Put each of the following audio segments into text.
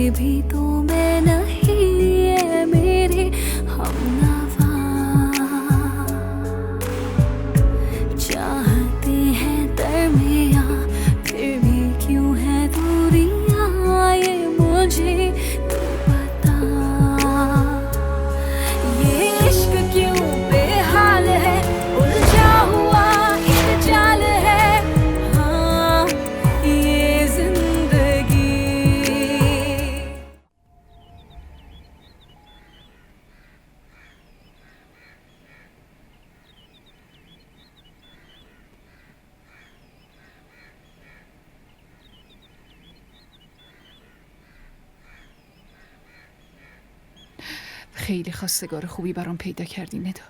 भी तो मैं नहीं, ये मेरे हमनवा चाहते हैं दरमियां, फिर भी क्यों है दूरियां, ये मुझे तो पता। ये इश्क क्यों बेहाल है, उलझा हुआ एक जाल है, हाँ ये जिंदगी। خیلی خواستگار خوبی برام پیدا کردی ندا.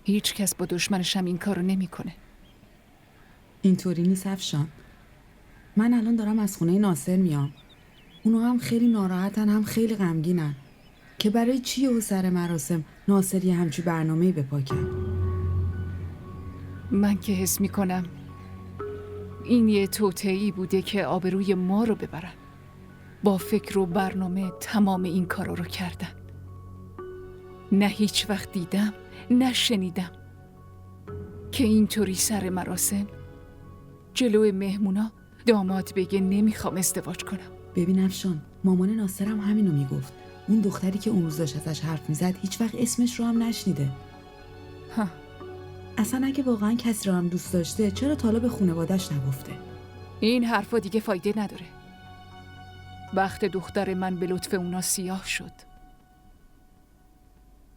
هیچ کس با دشمنش هم این کارو نمیکنه. اینطوری نیست افشان. من الان دارم از خونه ناصر میام. اونا هم خیلی ناراحتن، هم خیلی غمگینن که برای چی و سر مراسم ناصر یه همچی برنامه‌ای به پا کرد. من که حس میکنم این یه توطئه‌ای بوده که آبروی ما رو ببرن. با فکر و برنامه تمام این کارا رو کردن. نه هیچ وقت دیدم نه شنیدم که اینطوری سر مراسم جلوی مهمونا داماد بگه نمیخوام ازدواج کنم. ببین افشان، مامان ناصرم همینو میگفت. اون دختری که اون روز داشت ازش حرف میزد هیچ وقت اسمش رو هم نشنیده. ها. اصلا اگه واقعا کسی رو هم دوست داشته چرا تا حالا به خانواده‌اش نگفته؟ این حرفا دیگه فایده نداره. بخت دختر من به لطف اونا سیاه شد.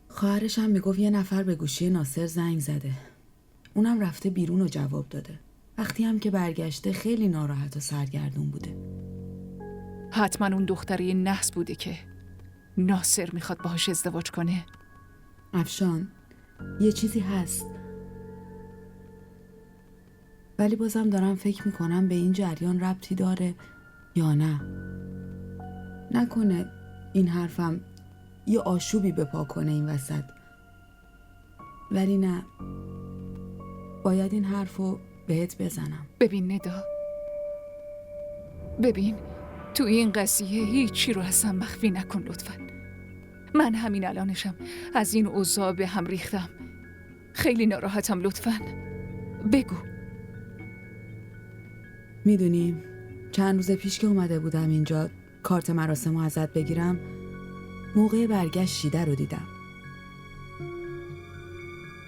خواهرش هم میگفت یه نفر به گوشی ناصر زنگ زده. اونم رفته بیرون و جواب داده. وقتی هم که برگشته خیلی ناراحت و سرگردون بوده. حتما اون دختره نحس بوده که ناصر میخواد باهاش ازدواج کنه. افشان، یه چیزی هست، ولی بازم دارم فکر میکنم به این جریان ربطی داره یا نه. نکنه این حرفم یه آشوبی به پا کنه این وسط. ولی نه، باید این حرفو بهت بزنم. ببین ندا، ببین تو این قضیه هیچی رو اصلا مخفی نکن لطفا. من همین الانشم از این اوضاع به هم ریختم. خیلی ناراحتم، لطفا بگو. میدونی چند روز پیش که اومده بودم اینجا کارت مراسم رو ازت بگیرم، موقع برگشت شیده رو دیدم.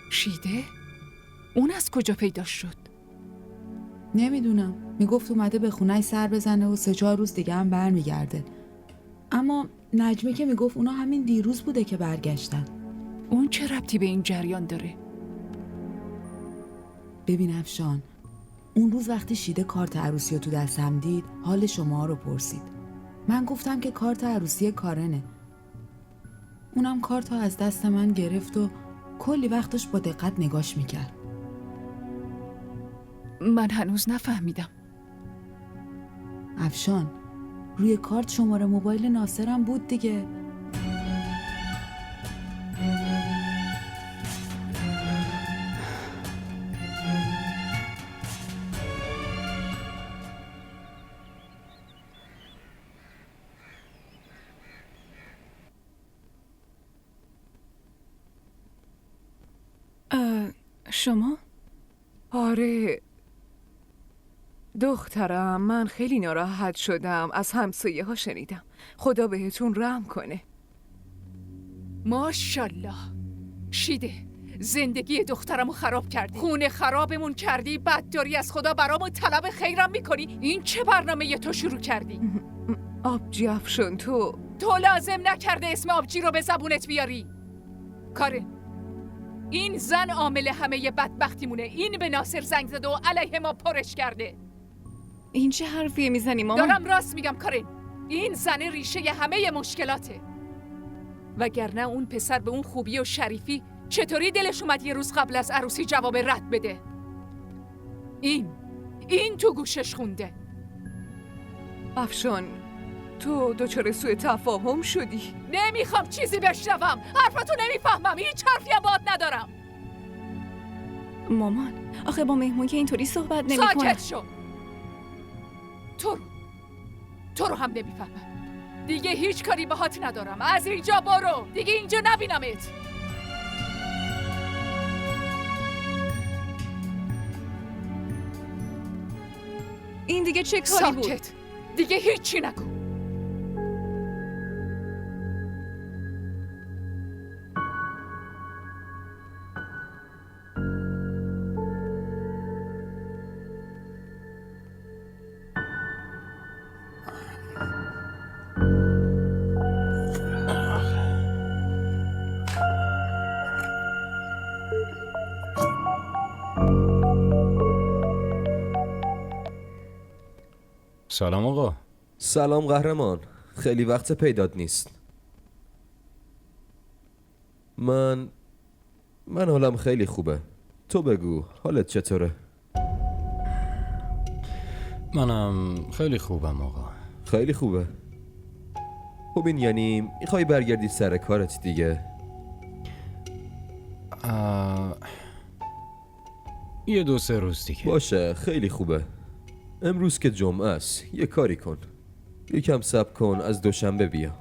شیده؟ اون از کجا پیدا شد؟ نمیدونم، میگفت اومده به خونه‌اش سر بزنه و 3-4 روز دیگه هم برمیگرده. اما نجمه که میگفت اونا همین دیروز بوده که برگشتن. اون چه ربطی به این جریان داره؟ ببین افشان، اون روز وقتی شیده کارت عروسی رو تو دستم دید حال شما رو پرسید. من گفتم که کارت عروسی کارنه. اونم کارت رو از دست من گرفت و کلی وقتش با دقت نگاش میکرد. من هنوز نفهمیدم. افشان، روی کارت شماره موبایل ناصرم بود دیگه. شما؟ آره دخترم، من خیلی ناراحت شدم. از همسایه ها شنیدم. خدا بهتون رحم کنه. ماشالله شیده، زندگی دخترمو خراب کردی، خونه خرابمون کردی، بعد داری از خدا برامو طلب خیرم میکنی. این چه برنامه یه تو شروع کردی؟ آبجی افشان، تو لازم نکرده اسم آبجی رو به زبونت بیاری. کارن، این زن عامل همه بدبختیمونه. این به ناصر زنگ زده و علیه ما پرش کرده. این چه حرفیه میزنی مامان؟ دارم راست میگم کارن. این زن ریشه همه مشکلاته. وگرنه اون پسر به اون خوبی و شریفی چطوری دلش اومد یه روز قبل از عروسی جواب رد بده؟ این تو گوشش خونده. افشان، تو دچار سوء تفاهم شدی. نمیخوام چیزی بشنوم. حرفتو نمیفهمم. هیچ حرفی هم باهات ندارم. مامان، آخه با مهمون که اینطوری صحبت نمی‌کنه. ساکت شو. تو تو رو هم نمیفهمم. دیگه هیچ کاری باهات ندارم. از اینجا برو. دیگه اینجا نبینمت. این دیگه چه کاری بود؟ ساکت. دیگه هیچی نگو. سلام آقا. سلام قهرمان. خیلی وقت پیدات نیست. من حالم خیلی خوبه. تو بگو حالت چطوره؟ منم خیلی خوبم آقا. خیلی خوبه. خب این یعنی میخوای برگردی سر کارت دیگه؟ یه 2-3 روز دیگه. باشه خیلی خوبه. امروز که جمعه است یه کاری کن. یکم صبر کن از دوشنبه بیا.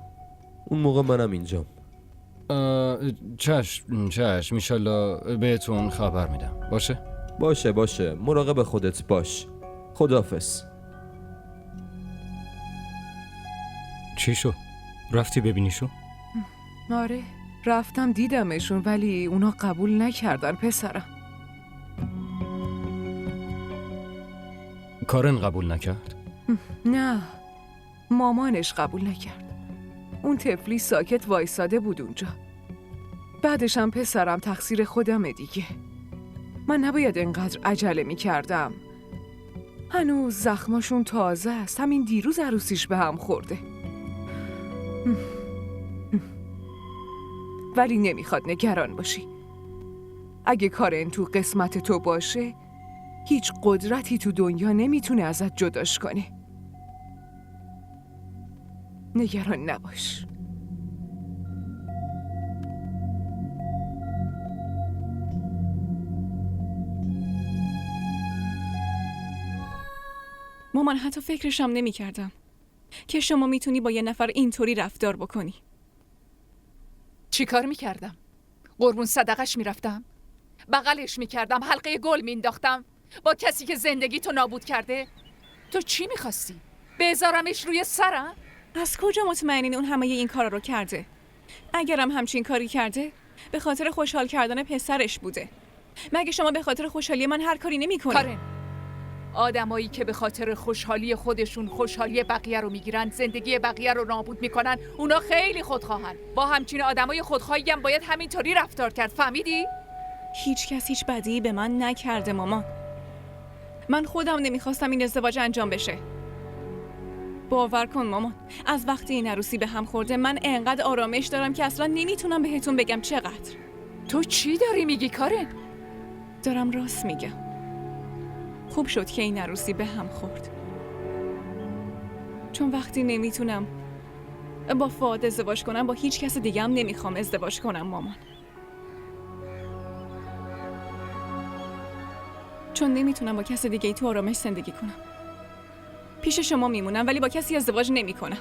اون موقع منم اینجام. چشم ایشالله بهتون خبر میدم. باشه مراقب خودت باش. خداحافظ. چی شو؟ رفتی ببینیشو؟ آره رفتم دیدمشون ولی اونا قبول نکردن پسرم. کارن قبول نکرد؟ نه مامانش قبول نکرد. اون طفلی ساکت وایساده بود اونجا. بعدشم پسرم تقصیر خودمه دیگه. من نباید انقدر عجله می کردم. هنوز زخماشون تازه است. همین دیروز عروسیش به هم خورده. ولی نمیخواد نگران باشی. اگه کارن تو قسمت تو باشه هیچ قدرتی تو دنیا نمیتونه ازت جداش کنه. نگران نباش. مامان حتی فکرشم نمی کردم که شما میتونی با یه نفر اینطوری رفتار بکنی. چی کار میکردم؟ قربون صدقش میرفتم؟ بغلش میکردم؟ حلقه گل مینداختم؟ با کسی که زندگی تو نابود کرده؟ تو چی میخواستی؟ بذارمش روی سرم؟ از کجا مطمئنین اون همه این کارا رو کرده؟ اگرم همچین کاری کرده به خاطر خوشحال کردن پسرش بوده. مگه شما به خاطر خوشحالی من هر کاری نمی‌کنی؟ کارن، آدمایی که به خاطر خوشحالی خودشون خوشحالی بقیه رو میگیرن، زندگی بقیه رو نابود میکنن، اونا خیلی خودخواهن. با همچین آدمای خودخواهی هم باید همینطوری رفتار کرد. فهمیدی؟ هیچ کس هیچ بدی به من نکرده مامان. من خودم نمیخواستم این ازدواج انجام بشه. باور کن مامان، از وقتی این عروسی به هم خورده من انقدر آرامش دارم که اصلا نمیتونم بهتون بگم چقدر. تو چی داری میگی کارن؟ دارم راست میگم. خوب شد که این عروسی به هم خورد، چون وقتی نمیتونم با فؤاد ازدواج کنم با هیچ کس دیگه هم نمیخوام ازدواج کنم مامان. چون نمیتونم با کس دیگه تو آرامش زندگی کنم. پیش شما میمونم ولی با کسی ازدواج نمیکنم.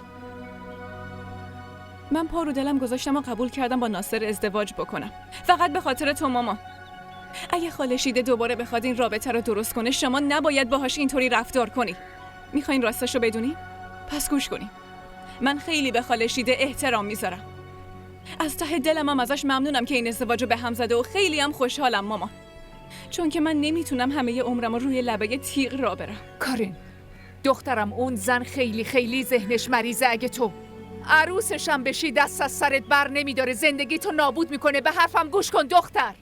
من پا رو دلم گذاشتم و قبول کردم با ناصر ازدواج بکنم، فقط به خاطر تو مامان. اگه خاله شیده دوباره بخواد این رابطه رو درست کنه شما نباید باهاش اینطوری رفتار کنی. میخواین راستش رو بدونی؟ پس گوش کنی. من خیلی به خاله شیده احترام میذارم. از ته دلم هم ازش ممنونم که این ازدواج رو به هم زده و خیلی هم خوشحالم مامان. چون که من نمیتونم همه عمرم رو روی لبه تیغ را برم. کارن، دخترم اون زن خیلی خیلی ذهنش مریضه. اگه تو عروسشم بشی دست از سرت بر نمیداره، زندگی تو نابود میکنه. به حرفم گوش کن دختر.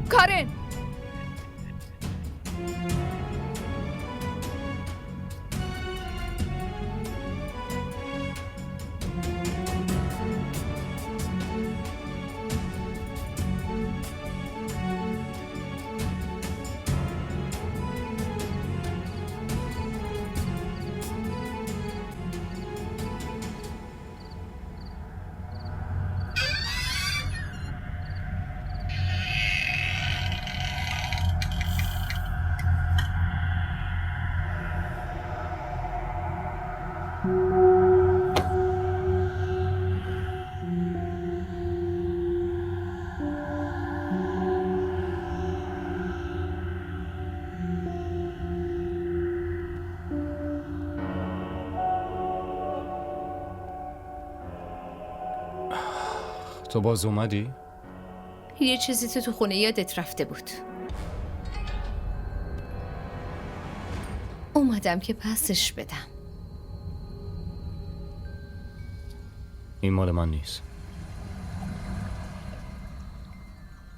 کارن، تو باز اومدی؟ یه چیزی تو خونه یادت رفته بود. اومدم که پسش بدم. این مال من نیست.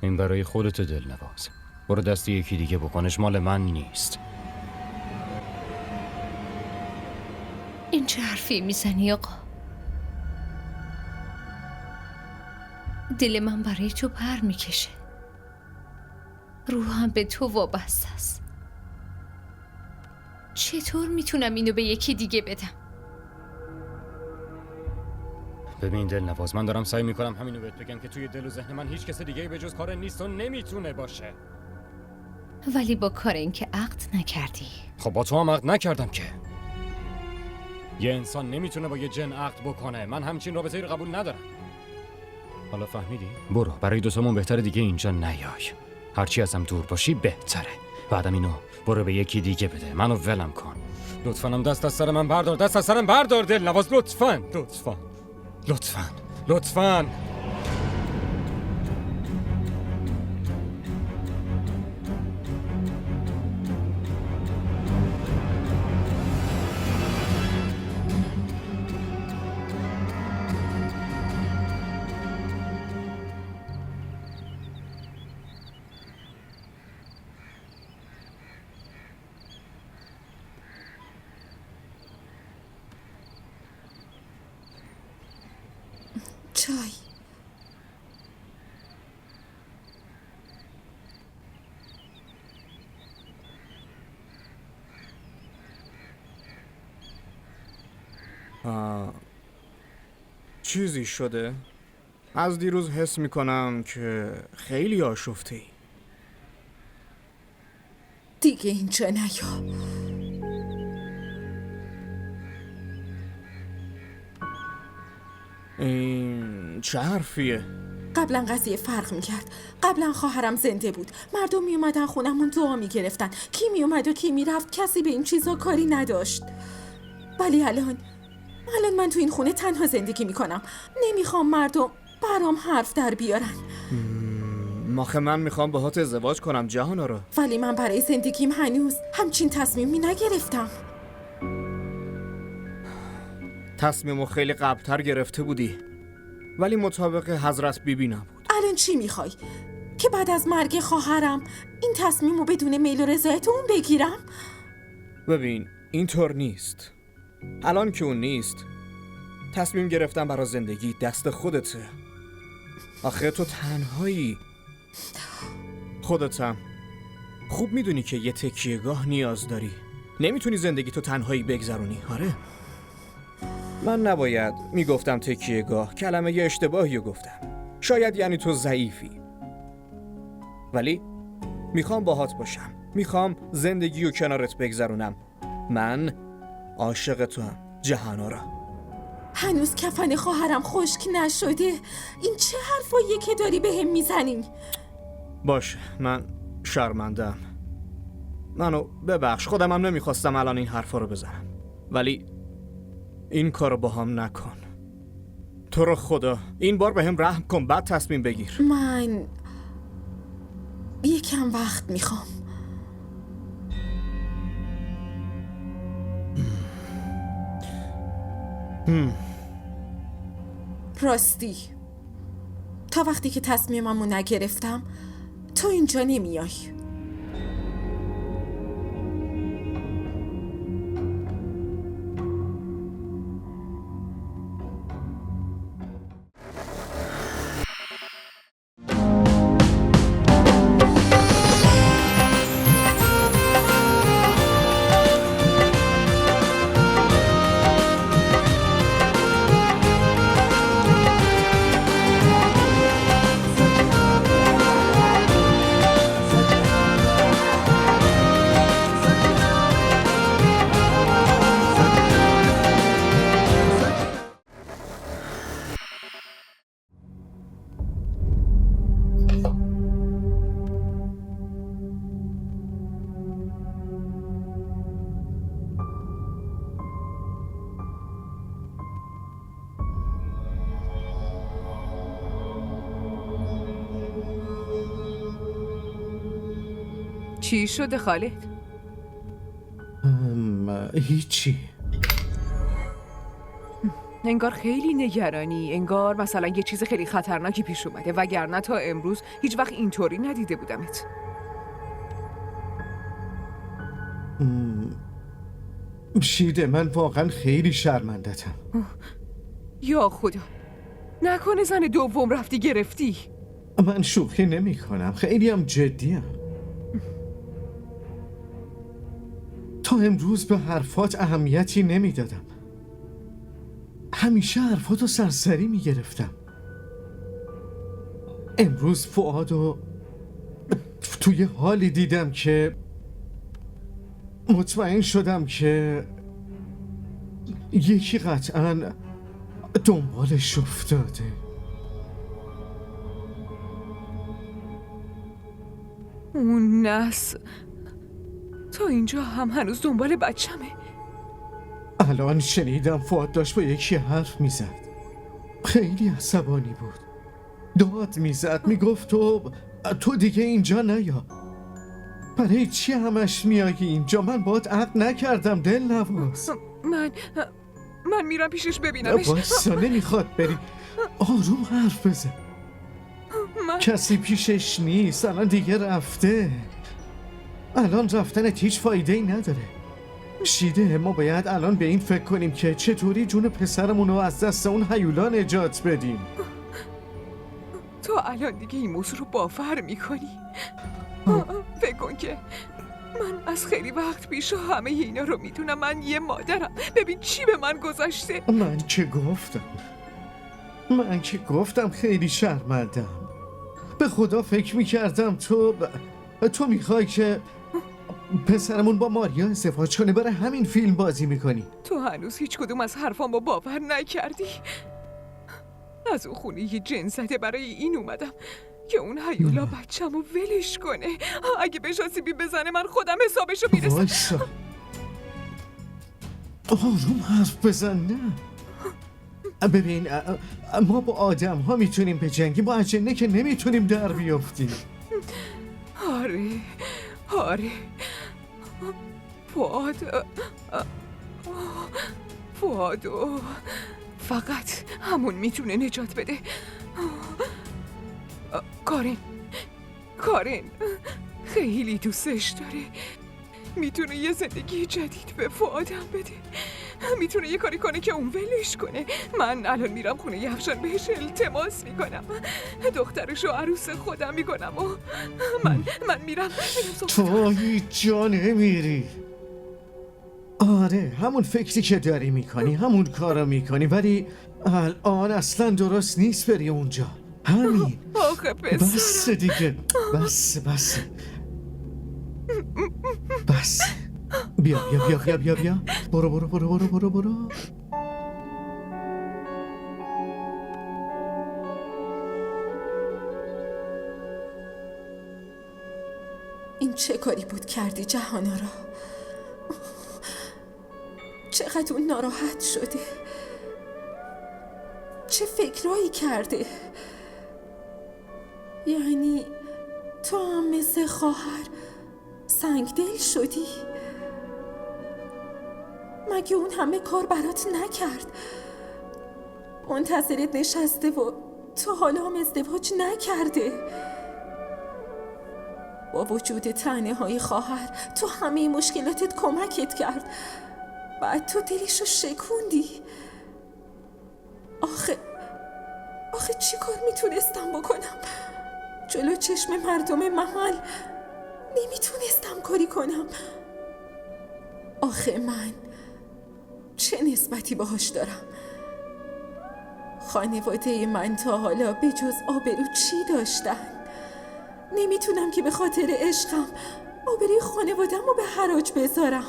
این برای خودت دلنواز. برو دست یکی دیگه بکنش، مال من نیست. این چه حرفی میزنی آقا؟ دل من برای تو پر میکشه. روحم به تو وابسته است. چطور میتونم اینو به یکی دیگه بدم؟ ببین دلنواز، من دارم سعی میکنم همینو بهت بگم که توی دل و ذهن من هیچ کس دیگه به جز کارن نیست و نمیتونه باشه. ولی با کار این که عقد نکردی. خب با تو هم عقد نکردم که. یه انسان نمیتونه با یه جن عقد بکنه. من همچین رابطه‌ای رو قبول ندارم. حالا فهمیدی؟ برو، برای دوتامون بهتره دیگه اینجا نیای. هرچی ازم دور باشی بهتره. بعدم اینو برو به یکی دیگه بده. منو ولم کن. لطفاً هم دست از سر من بردار. دست از سرم بردار دلنواز، لطفاً. لطفاً. لطفاً. لطفاً. چای. چیزی شده؟ از دیروز حس میکنم که خیلی آشفته ای. دیگه اینجا نیا. این چه حرفیه؟ قبلا قضیه فرق میکرد. قبلا خواهرم زنده بود، مردم میومدن خونمون دعا میگرفتن، کی میومد و کی میرفت کسی به این چیزا کاری نداشت. ولی الان من تو این خونه تنها زندگی میکنم. نمیخوام مردم برام حرف در بیارن. آخه من میخوام باهات ازدواج کنم جهانارا. ولی من برای زندگیم هنوز همچین تصمیمی نگرفتم. تصمیمو خیلی قبلتر گرفته بودی، ولی مطابق حضرت بیبی نبود. الان چی میخوای؟ که بعد از مرگ خواهرم این تصمیمو بدون میل و رضایت اون بگیرم؟ ببین اینطور نیست. الان که اون نیست، تصمیم گرفتم برای زندگی دست خودته. آخه تو تنهایی. خودتم خوب میدونی که یه تکیهگاه نیاز داری. نمیتونی زندگی تو تنهایی بگذرونی. آره، من نباید میگفتم تکیهگاه، کلمه یه اشتباهی رو گفتم. شاید یعنی تو ضعیفی، ولی میخوام باهات باشم. میخوام زندگی رو کنارت بگذرونم. من عاشق تو هم جهانارا. هنوز کفن خواهرم خشک نشده. این چه حرفاییه که داری بهم میزنی؟ باشه، من شرمندم. منو ببخش، خودم هم نمیخواستم الان این حرفا رو بزنم، ولی این کارو با هم نکن. تو رو خدا این بار به هم رحم کن، بعد تصمیم بگیر. من یکم وقت میخوام. راستی تا وقتی که تصمیممو نگرفتم تو اینجا نمیای. چی شده خالد؟ هیچی. انگار خیلی نگرانی، انگار مثلا یه چیز خیلی خطرناکی پیش اومده، وگرنه تا امروز هیچ وقت اینطوری ندیده بودمت. شیده، من واقعا خیلی شرمنده‌ام. یا خدا، نکنه زن دوم رفتی گرفتی؟ من شوخی نمی کنم، خیلی هم جدیم. تا امروز به حرفات اهمیتی نمی دادم. همیشه حرفاتو سرسری می گرفتم. امروز فؤادو توی حالی دیدم که مطمئن شدم که یکی قطعاً دنبالش افتاده. اون نس تا اینجا هم هنوز دنبال بچمه. الان شنیدم فؤاد داشت با یکی حرف میزد. خیلی عصبانی بود. داد میزد، میگفت تو دیگه اینجا نیا. برای چی همش میایی اینجا؟ من باهات عقد نکردم دلنواز. من میرم پیشش ببینمش. بایستا، نمیخواد بری. آروم حرف بزن. کسی پیشش نیست، الان دیگه رفته. الان رفتنت هیچ فایده ای نداره. شیده، ما باید الان به این فکر کنیم که چطوری جون پسرمون رو از دست اون هیولا نجات بدیم. تو الان دیگه این موضوع رو باور میکنی؟ فکر کن که من از خیلی وقت پیش همه اینا رو میدونم. من یه مادرم. ببین چی به من گذاشته. من که گفتم خیلی شرمندم. به خدا فکر میکردم تو میخوای که پسرمون با ماریا ازدواج کنه، برای همین فیلم بازی میکنی. تو هنوز هیچ کدوم از حرفامو باور نکردی. از اون خونه یه جن زده برای این اومدم که اون هیولا بچه‌مو ولش کنه. اگه بهش آسیبی بزنه من خودم حسابشو میرسم. وایسا، آروم حرف بزن. نه ببین، ما با آدم ها میتونیم بجنگیم، با اجنه که نمیتونیم در بیافتیم. آره فؤادو فقط همون میتونه نجات بده. کارین خیلی دوستش داره. میتونه یه زندگی جدید به فؤادم بده. میتونه یه کاری کنه که اون ولش کنه. من الان میرم خونه یفشان بهش التماس میکنم. دخترشو عروس خودم میکنم و من میرم تو هیچ جا نمیری. آره، همون فکری که داری میکنی، همون کارو میکنی، ولی الان اصلا درست نیست بری اونجا. همین. آخه پسرم. بس دیگه، بس بیا برو. این چه کاری بود کردی جهانارا؟ چقدر اون ناراحت شده، چه فکرایی کرده. یعنی تو هم مثل خواهر سنگدل شدی؟ مگه اون همه کار برات نکرد؟ منتظرت نشسته و تو حالا هم ازدواج نکرده؟ با وجود طعنه های خواهر تو همه مشکلاتت کمکت کرد، بعد تو دلشو شکوندی. آخه چی کار میتونستم بکنم؟ جلو چشم مردم محل نمیتونستم کاری کنم. آخه من چه نسبتی باهاش دارم؟ خانواده من تا حالا به جز آبرو چی داشتن؟ نمیتونم که به خاطر عشقم آبروی خانواده‌مو به حراج بذارم.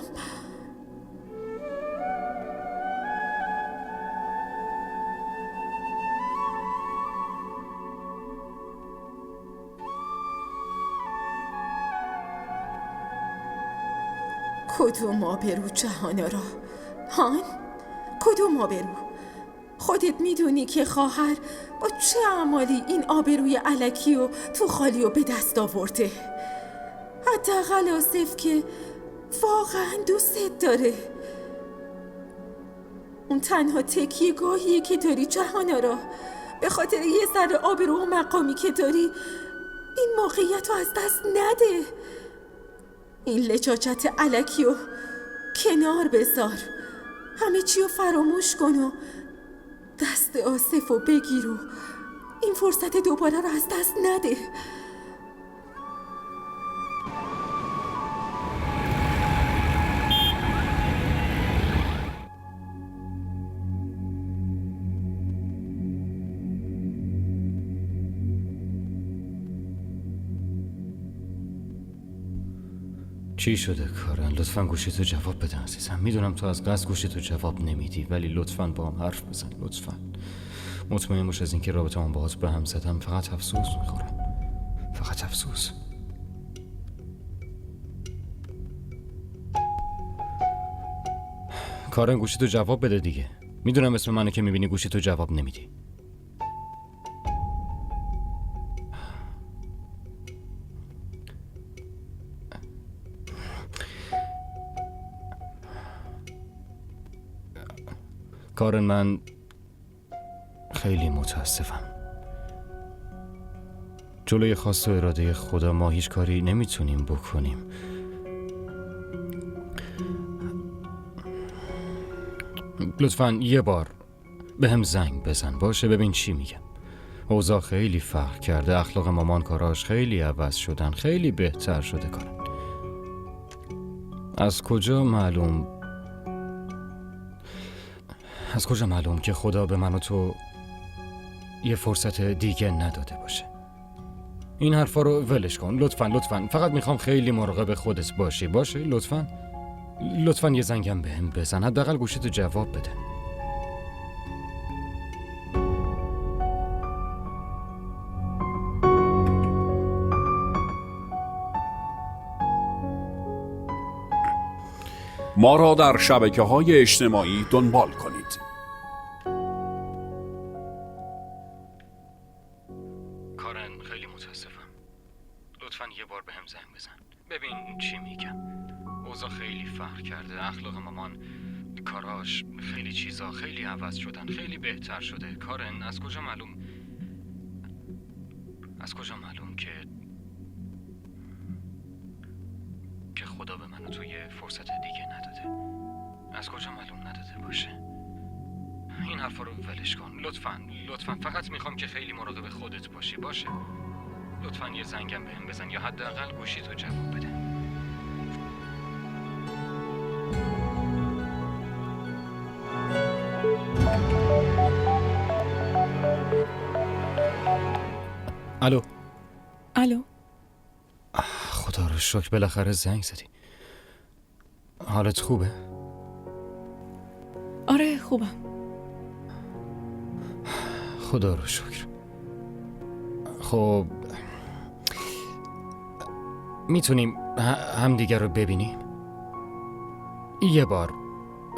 کدوم آبرو جهانارا؟ هان؟ کدوم آبرو؟ خودت میدونی که خواهر با چه اعمالی این آبروی الکی و تو خالی و به دست آورده. حداقل آصف که واقعا دوستت داره. اون تنها تکیه گاهیه که داری جهانا را. به خاطر یه ذره آبرو و مقامی که داری این موقعیت رو از دست نده. این لجاجت الکی رو کنار بذار، همه چی رو فراموش کن و دست آصف رو بگیر و این فرصت دوباره رو از دست نده. چی شده کارن؟ لطفاً گوشیتو جواب بده عزیزم. میدونم تو از قصد گوشیتو جواب نمیدی، ولی لطفاً با هم حرف بزن. لطفاً مطمئن باش از اینکه رابطه من باهات به هم زدم فقط افسوس میخورم. فقط افسوس. کارن گوشیتو جواب بده دیگه. میدونم اسم منو که میبینی گوشیتو جواب نمیدی. کارن من خیلی متاسفم. جلوی خواست و اراده خدا ما هیچ کاری نمیتونیم بکنیم. لطفاً یه بار به هم زنگ بزن باشه، ببین چی میگم. اوضاع خیلی فرق کرده، اخلاق مامان کاراش خیلی عوض شدن، خیلی بهتر شده کارن. از کجا معلوم که خدا به من و تو یه فرصت دیگه نداده باشه؟ این حرفا رو ولش کن لطفاً. فقط میخوام خیلی مراقب خودت باشی. باشه لطفاً یه زنگم بهم بزن، حداقل گوشیتو جواب بده. ما را در شبکه‌های اجتماعی دنبال کنید. کارن خیلی متاسفم. لطفاً یه بار بهم زنگ بزن، ببین چی میگم. اوضاع خیلی فرق کرده، اخلاق مامان کاراش خیلی چیزا خیلی عوض شدن، خیلی بهتر شده. کارن از کجا معلوم که خدا به من و تو یه فرصت دیگه نداده؟ از کجا معلوم نداده باشه؟ این حرفا رو ولش کن لطفاً. فقط میخوام که خیلی مراقب خودت باشی. باشه لطفاً یه زنگم بهم بزن یا حداقل گوشیتو جواب بده. الو خدا رو شکر بالاخره زنگ زدی. حالت خوبه؟ آره خوبم. خدا رو شکر. خب میتونیم همدیگر رو ببینیم؟ یه بار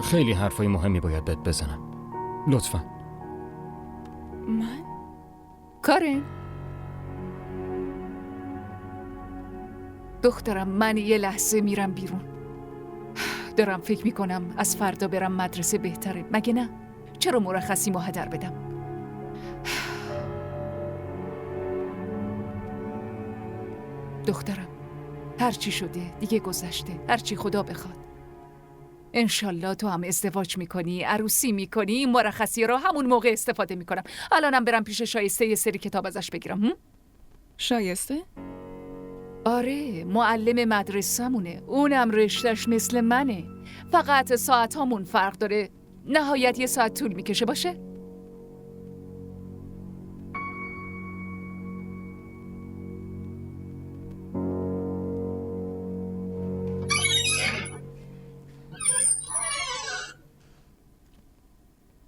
خیلی حرفای مهمی باید بهت بزنم. لطفاً. من؟ کارن دخترم، من یه لحظه میرم بیرون. دارم فکر میکنم از فردا برم مدرسه بهتره، مگه نه؟ چرا مرخصیمو هدر بدم؟ دخترم هرچی شده دیگه گذشته، هرچی خدا بخواد. انشالله تو هم ازدواج میکنی، عروسی میکنی، این مرخصی رو همون موقع استفاده میکنم. الانم برم پیش شایسته یه سری کتاب ازش بگیرم. شایسته؟ آره، معلم مدرسه‌مونه. اونم رشتهش مثل منه، فقط ساعتامون فرق داره. نهایت یه ساعت طول میکشه. باشه؟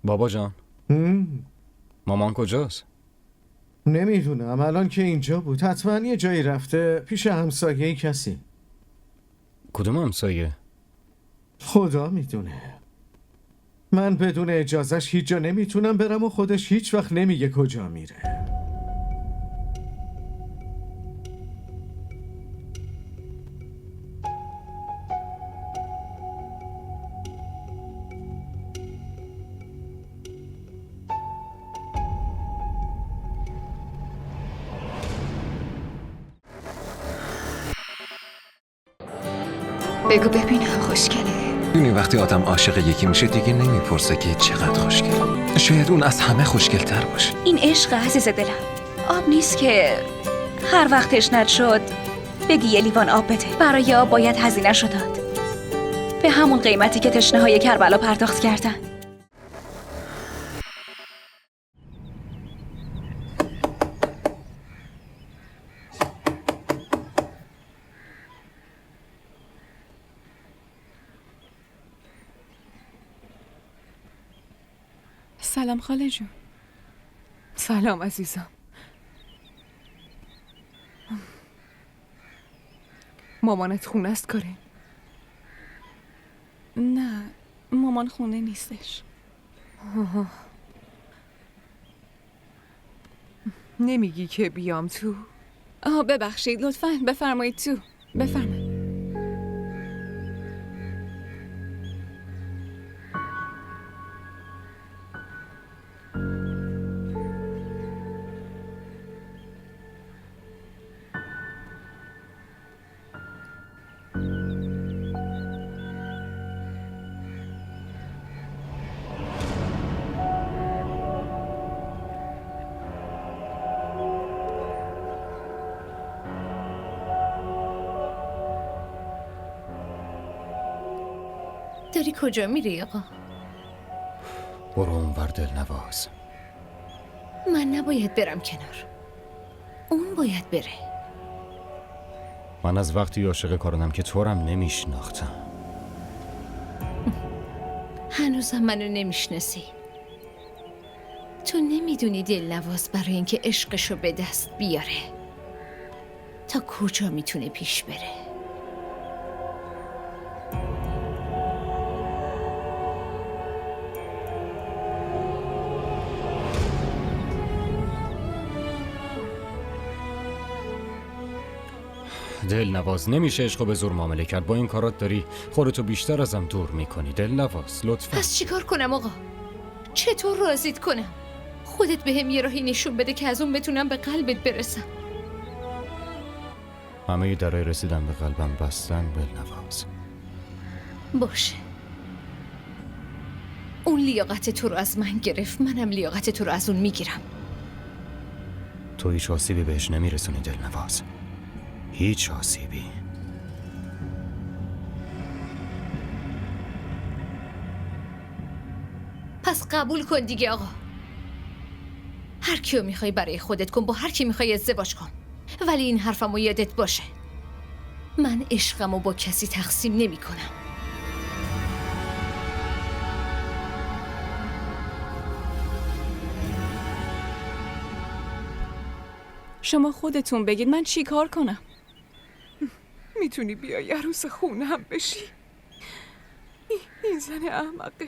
بابا جان مامان کجاست؟ نمیدونم، الان که اینجا بود حتما یه جایی رفته پیش همسایه کسی. کدوم همسایه؟ خدا میدونه. من بدون اجازهش هیچ جا نمیتونم برم و خودش هیچ وقت نمیگه کجا میره. بگو ببینم خوشگله. دونی وقتی آدم عاشق یکی میشه دیگه نمیپرسه که چقدر خوشگله. شاید اون از همه خوشگل‌تر باشه. این عشق عزیز دلم آب نیست که هر وقت تشنت شد بگی یه لیوان آب بده. برای آب باید هزینه‌شو داد، به همون قیمتی که تشنه‌های کربلا پرداخت کردن. سلام خاله جون. سلام عزیزم. مامانت خونه است کارین؟ نه مامان خونه نیستش. نمیگی که بیام تو؟ ببخشید لطفاً بفرمایید تو. بفرمایید. داری کجا میری آقا؟ برو اونور دلنواز. من نباید برم کنار، اون باید بره. من از وقتی عاشق کارنم که تو رم نمیشناختم. هنوزم منو نمیشناسی. تو نمیدونی دلنواز برای اینکه عشقشو به دست بیاره تا کجا میتونه پیش بره. دلنواز نمیشه عشقو به زور معامله کرد. با این کارات داری خودتو بیشتر ازم دور میکنی. دلنواز لطفا. پس چیکار کنم آقا؟ چطور راضیت کنم؟ خودت بهم یه راهی نشون بده که از اون بتونم به قلبت برسم. همه درای رسیدن به قلبم بستن دلنواز. باشه، اون لیاقت تو رو از من گرفت، منم لیاقت تو رو از اون میگیرم. تو هیچ آسیبی بهش نمیرسونی دلنواز، هیچ آسیبی. پس قبول کن دیگه آقا. هر کیو میخوای برای خودت کن، با هر کی میخوای ازدواج کن، ولی این حرفمو یادت باشه، من عشقمو با کسی تقسیم نمی کنم. شما خودتون بگید من چی کار کنم؟ میتونی بیای عروس خونه هم بشی؟ این زن احمقه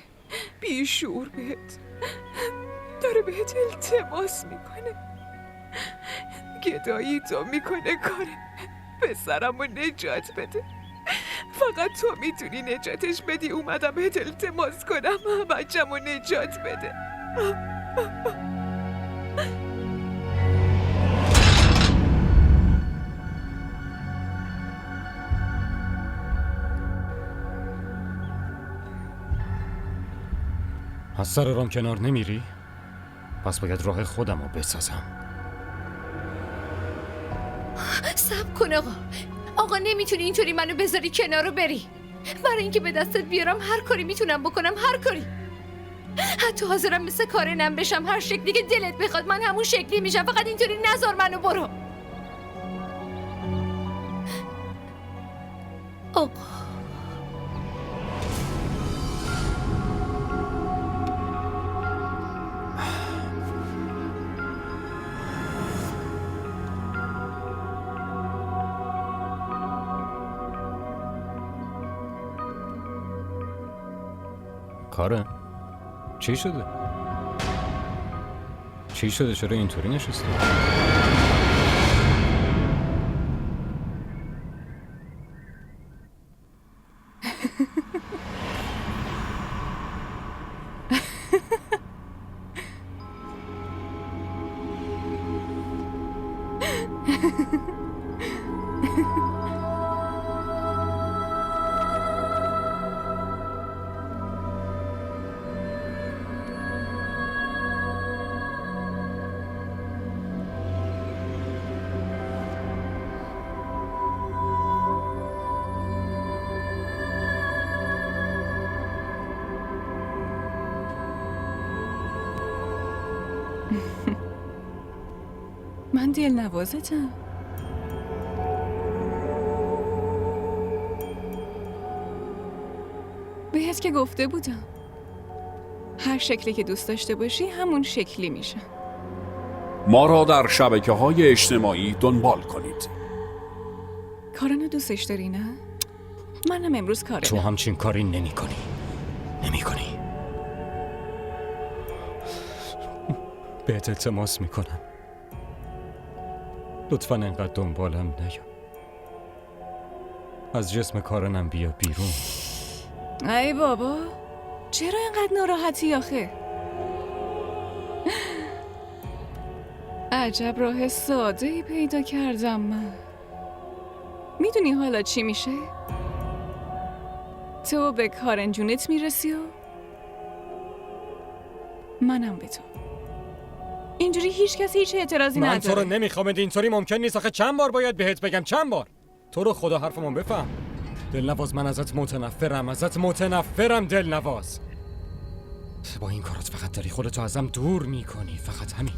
بیشعور بهت داره بهت التماس میکنه، گدایی تو میکنه کاره پسرمو نجات بده. فقط تو میتونی نجاتش بدی. اومدم بهت التماس کنم بچه‌مو نجات بده. از سر رام کنار نمیری؟ پس باید راه خودم رو بسازم. صبر کن آقا. آقا نمیتونی اینطوری منو بذاری کنار رو بری. برای اینکه به دستت بیارم هر کاری میتونم بکنم، هر کاری. حتی حاضرم مثل کارنم بشم، هر شکلی که دلت بخواد من همون شکلی میشم، فقط اینطوری نذار منو برو. آقا کاره چی شده؟ چی شده؟ چرا اینطوری نشستی؟ من دلنوازتم. بهت که گفته بودم هر شکلی که دوست داشته باشی همون شکلی میشه. ما را در شبکه‌های اجتماعی دنبال کنید. کارنو دوستش داری نه؟ منم امروز کارنو. تو همچین کاری نمی کنی. بهت التماس میکنم لطفاً انقدر دنبالم نیا. از جسم کارنم بیا بیرون. ای بابا چرا اینقدر ناراحتی آخه؟ عجب راه ساده‌ای پیدا کردم من. میدونی حالا چی میشه؟ تو به کارن جونت میرسی و منم به تو. اینجوری هیچ کسی هیچ اعتراضی نداره. من تو رو نمیخوام. اینطوری ممکن نیست. آخه چند بار باید بهت بگم؟ چند بار؟ تو رو خدا حرفمو بفهم. دلنواز، من ازت متنفرم دلنواز. با این کارات فقط داری خودتو ازم دور میکنی. فقط همین.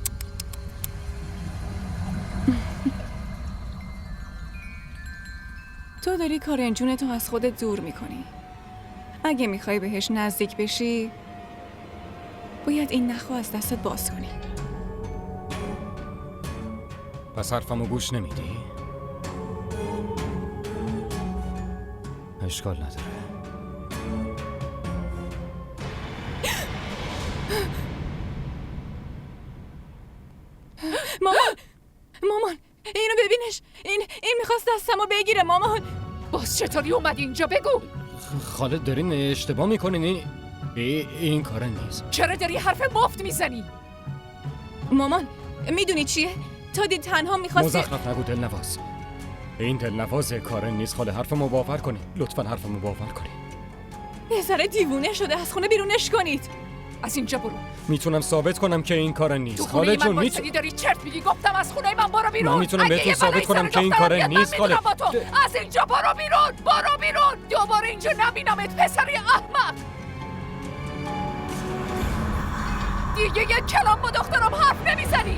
تو داری کارن جونتو از خودت دور میکنی. اگه میخوای بهش نزدیک بشی باید این نخو از دستت باز کنی. پس حرفمو گوش نمیدی؟ اشکال نداره. مامان اینو ببینش. این میخواست دستمو بگیره. مامان باز چطوری اومد اینجا؟ بگو. خالد دارین اشتباه میکنین. این کار نیست. چرا داری حرف مفت میزنی؟ مامان میدونی چیه؟ تا دید تنها میخواستی. مزخرف نگو دلنواز. این دلنواز کارن نیست. خاله حرفمو باور کنی. لطفاً حرفمو باور کنی. یه ذره دیوونه شده. از خونه بیرونش کنید. از اینجا برو. میتونم ثابت کنم که این کارن نیست. خاله جون میتونی داری چرت میگی. گفتم از خونه من برو بیرون. من میتونم بهتون ثابت کنم که این کارن نیست. خاله از اینجا برو بیرون. دوباره اینجا نبینمت پسری احمق. دیگه یه کلام با دخترم حرف نمیزنی.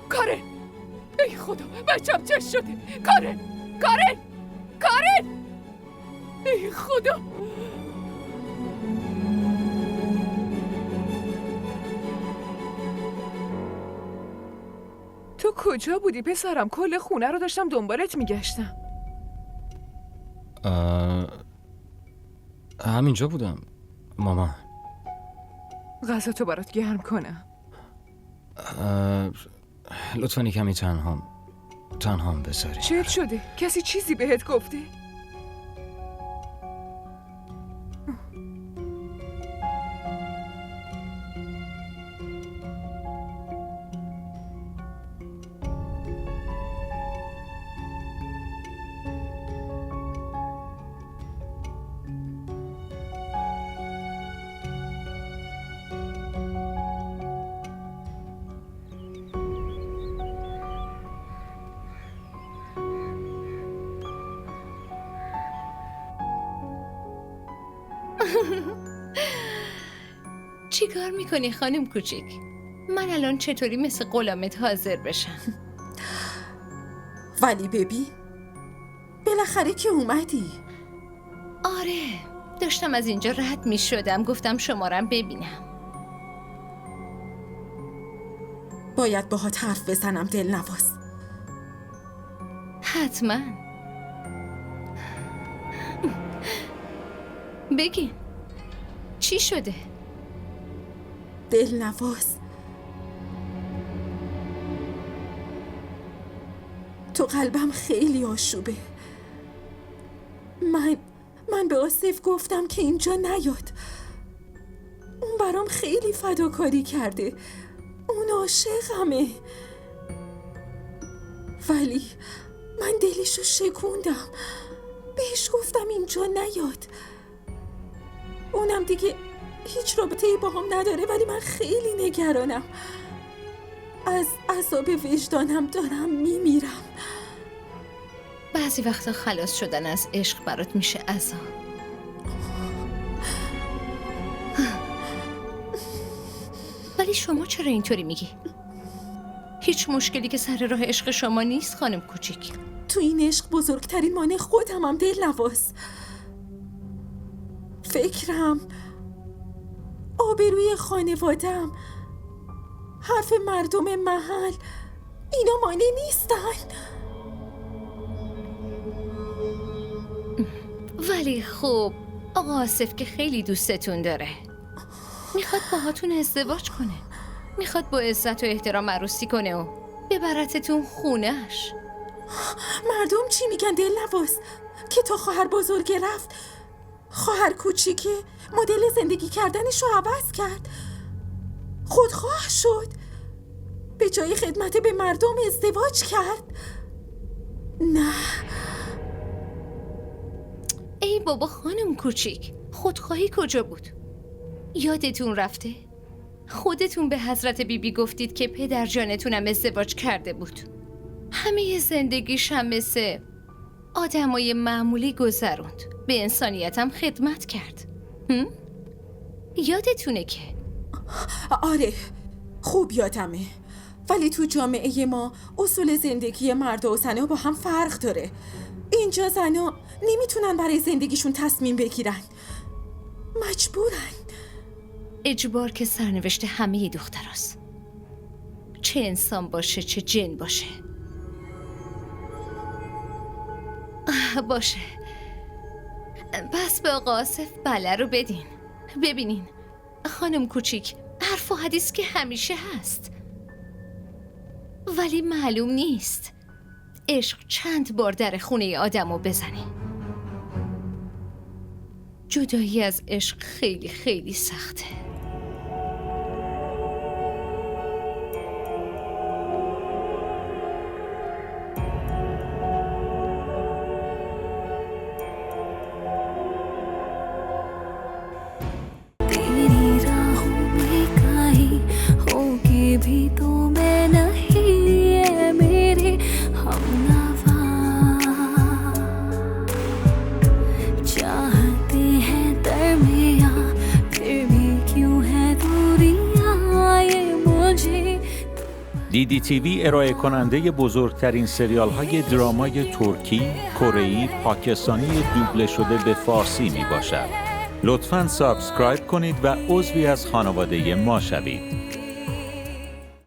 کارن ای خدا بچم چه شده؟ کارن ای خدا. تو کجا بودی پسرم؟ کل خونه رو داشتم دنبالت میگشتم. همینجا بودم ماما. غذا تو برات گرم کنم. لطفاً کمی تنهام بذاری. چه شده؟ کسی چیزی بهت گفته؟ چیکار میکنی خانم کوچیک؟ من الان چطوری مثل غلامت حاضر بشم؟ ولی ببین بالاخره که اومدی. آره داشتم از اینجا رد میشدم. گفتم شمارم ببینم. باید باهات حرف بزنم دلنواز. حتما بگی چی شده؟ دلنواز تو قلبم خیلی آشوبه. من به آصف گفتم که اینجا نیاد. اون برام خیلی فداکاری کرده. اون عاشقمه. ولی من دلشو شکوندم. بهش گفتم اینجا نیاد. اونم دیگه هیچ رابطه‌ای با هم نداره، ولی من خیلی نگرانم. از عذاب وجدانم دارم میمیرم. بعضی وقتا خلاص شدن از عشق برات میشه عذاب. ولی شما چرا اینطوری میگی؟ هیچ مشکلی که سر راه عشق شما نیست خانم کوچیک. تو این عشق بزرگترین مانع خودمم دلنواز. فکرم، آبروی خانوادم، حرف مردم محل، اینا مانع نیستن. ولی خب آقا آصف که خیلی دوستتون داره، میخواد باهاتون ازدواج کنه، میخواد با عزت و احترام عروسی کنه و ببرتتون خونهش. مردم چی میگن دلنواز؟ که تا خواهر بزرگ رفت، خواهر کوچیکه مدل زندگی کردنش رو عوض کرد، خودخواه شد، به جای خدمت به مردم ازدواج کرد. نه. ای بابا خانم کوچیک، خودخواهی کجا بود؟ یادتون رفته؟ خودتون به حضرت بیبی گفتید که پدر جانتونم ازدواج کرده بود، همه زندگیش هم مثل آدمای معمولی گذروند، به انسانیتم خدمت کرد. یادتونه که؟ آره خوب یادمه، ولی تو جامعه ما اصول زندگی مرد و زنها با هم فرق داره. اینجا زنها نمیتونن برای زندگیشون تصمیم بگیرن، مجبورن. اجبار که سرنوشت همه دختراست، چه انسان باشه چه جن باشه. باشه، پس به آقا آصف بله رو بدین. ببینین خانم کوچیک، حرف و حدیث که همیشه هست، ولی معلوم نیست عشق چند بار در خونه آدم رو بزنه. جدایی از عشق خیلی خیلی سخته. DDTV ارائه کننده بزرگترین سریال های درامای ترکی، کره‌ای، پاکستانی دوبله شده به فارسی می باشد. لطفاً سابسکرایب کنید و عضوی از خانواده ما شوید.